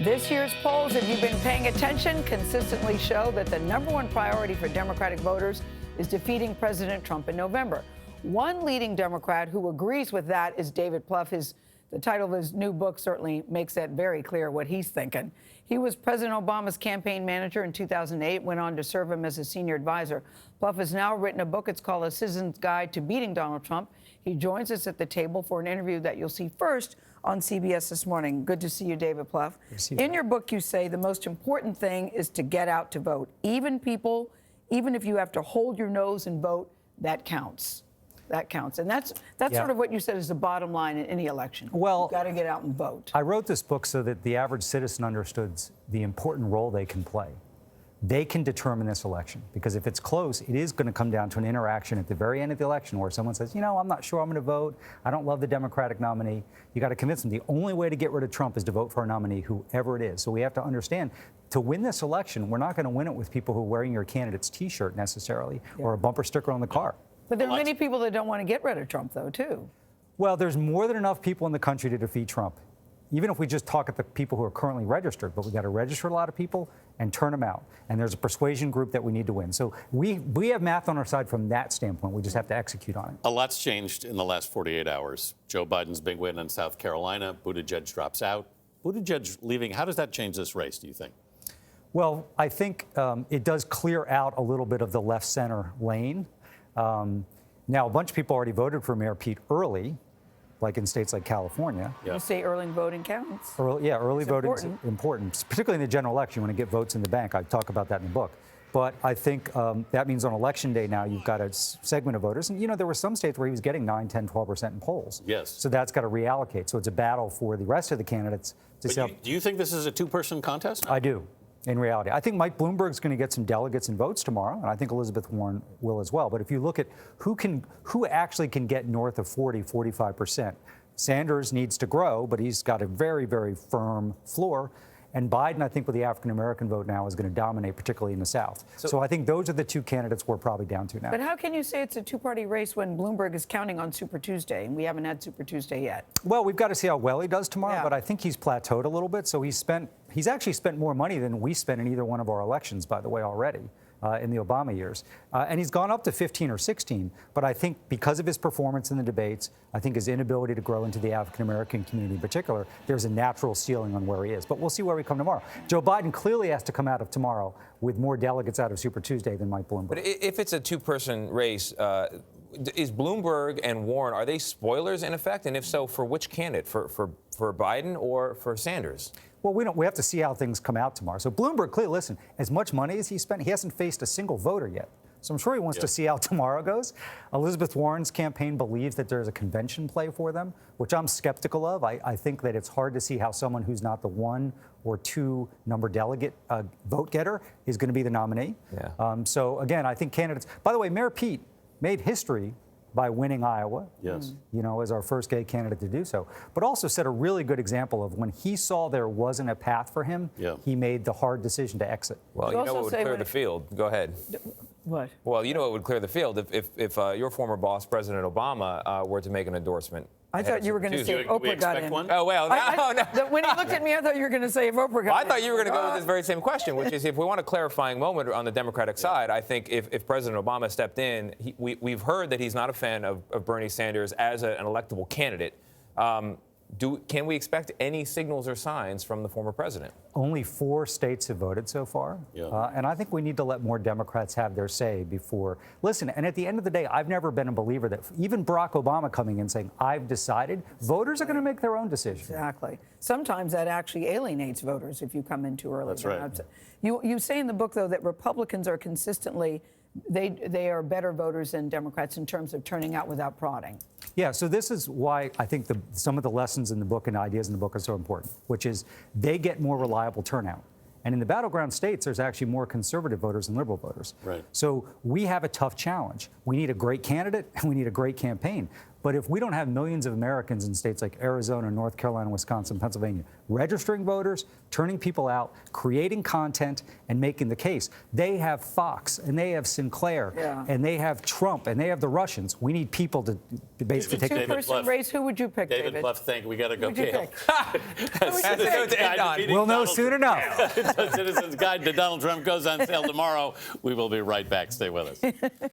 This year's polls, if you've been paying attention, consistently show that the #1 priority for Democratic voters is defeating President Trump in November. One leading Democrat who agrees with that is David Plouffe. The title of his new book certainly makes that very clear what he's thinking. He was President Obama's campaign manager in 2008, went on to serve him as a senior advisor. Plouffe has now written a book. It's called A Citizen's Guide to Beating Donald Trump. He joins us at the table for an interview that you'll see first on CBS This Morning. Good to see you, David Plouffe. In your book, you say the most important thing is to get out to vote. Even if you have to hold your nose and vote, that counts. That counts. And that's sort of what you said is the bottom line in any election. Well, you've got to get out and vote. I wrote this book so that the average citizen understood the important role they can play. They can determine this election, because if it's close, it is going to come down to an interaction at the very end of the election where someone says, you know, I'm not sure I'm going to vote. I don't love the Democratic nominee. You got to convince them the only way to get rid of Trump is to vote for a nominee, whoever it is. So we have to understand, to win this election, we're not going to win it with people who are wearing your candidate's T-shirt necessarily, or a bumper sticker on the car. But there are many people that don't want to get rid of Trump, though, too. Well, there's more than enough people in the country to defeat Trump, even if we just talk at the people who are currently registered. But we got to register a lot of people and turn them out. And there's a persuasion group that we need to win. So we have math on our side from that standpoint. We just have to execute on it. A lot's changed in the last 48 hours. Joe Biden's big win in South Carolina. Buttigieg drops out. Buttigieg leaving, how does that change this race, do you think? Well, I think it does clear out a little bit of the left-center lane. Now, a bunch of people already voted for Mayor Pete early, like in states like California. You say early voting counts. Early voting is important, particularly in the general election. You want to get votes in the bank. I talk about that in the book. But I think that means on Election Day now you've got a segment of voters. And, you know, there were some states where he was getting 9, 10, 12% in polls. Yes. So that's got to reallocate. So it's a battle for the rest of the candidates to see. Do you think this is a two-person contest? I do. In reality, I think Mike Bloomberg's going to get some delegates and votes tomorrow, and I think Elizabeth Warren will as well. But if you look at who actually can get north of 40, 45%, Sanders needs to grow, but he's got a very, very firm floor. And Biden, I think, with the African-American vote now, is going to dominate, particularly in the South. So I think those are the two candidates we're probably down to now. But how can you say it's a two-party race when Bloomberg is counting on Super Tuesday, and we haven't had Super Tuesday yet? Well, we've got to see how well he does tomorrow, but I think he's plateaued a little bit. So he's actually spent more money than we spent in either one of our elections, by the way, already. In the Obama years. And he's gone up to 15 or 16. But I think because of his performance in the debates, I think his inability to grow into the African-American community in particular, there's a natural ceiling on where he is. But we'll see where we come tomorrow. Joe Biden clearly has to come out of tomorrow with more delegates out of Super Tuesday than Mike Bloomberg. But if it's a two-person race, is Bloomberg and Warren, are they spoilers in effect? And if so, for which candidate? For Biden or for Sanders? Well, we have to see how things come out tomorrow. So Bloomberg, clearly, listen, as much money as he spent, he hasn't faced a single voter yet. So I'm sure he wants to see how tomorrow goes. Elizabeth Warren's campaign believes that there's a convention play for them, which I'm skeptical of. I think that it's hard to see how someone who's not the 1 or 2 number delegate vote getter is going to be the nominee. So, again, I think candidates. By the way, Mayor Pete made history by winning Iowa, you know, as our first gay candidate to do so, but also set a really good example of when he saw there wasn't a path for him, he made the hard decision to exit. Well, you know what would clear the field? Go ahead. What? Well, you know what would clear the field if your former boss, President Obama, were to make an endorsement. I thought you were going to say if Oprah got in. One? Oh, well, no. When he looked at me, I thought you were going to say if Oprah got in. I thought you were going to go with this very same question, which is if we want a clarifying moment on the Democratic side, I think if President Obama stepped in, we've heard that he's not a fan of Bernie Sanders as an electable candidate. Can we expect any signals or signs from the former president? Only 4 states have voted so far. And I think we need to let more Democrats have their say before. Listen, and at the end of the day, I've never been a believer that even Barack Obama coming in saying, I've decided, voters are going to make their own decision. Exactly. Sometimes that actually alienates voters if you come in too early. That's right. You say in the book, though, that Republicans are consistently, they are better voters than Democrats in terms of turning out without prodding. Yeah, so this is why I think some of the lessons in the book and ideas in the book are so important, which is they get more reliable turnout. And in the battleground states, there's actually more conservative voters than liberal voters. Right. So we have a tough challenge. We need a great candidate and we need a great campaign. But if we don't have millions of Americans in states like Arizona, North Carolina, Wisconsin, Pennsylvania, registering voters, turning people out, creating content, and making the case, they have Fox, and they have Sinclair, and they have Trump, and they have the Russians. We need people to basically take David two-person Plouffe. race. Who would you pick, David? David Plouffe, think we got to go. Who'd you Gayle. pick? Who would you pick? to end on. We'll know soon enough. The Citizen's Guide to Donald Trump goes on sale tomorrow. We will be right back. Stay with us.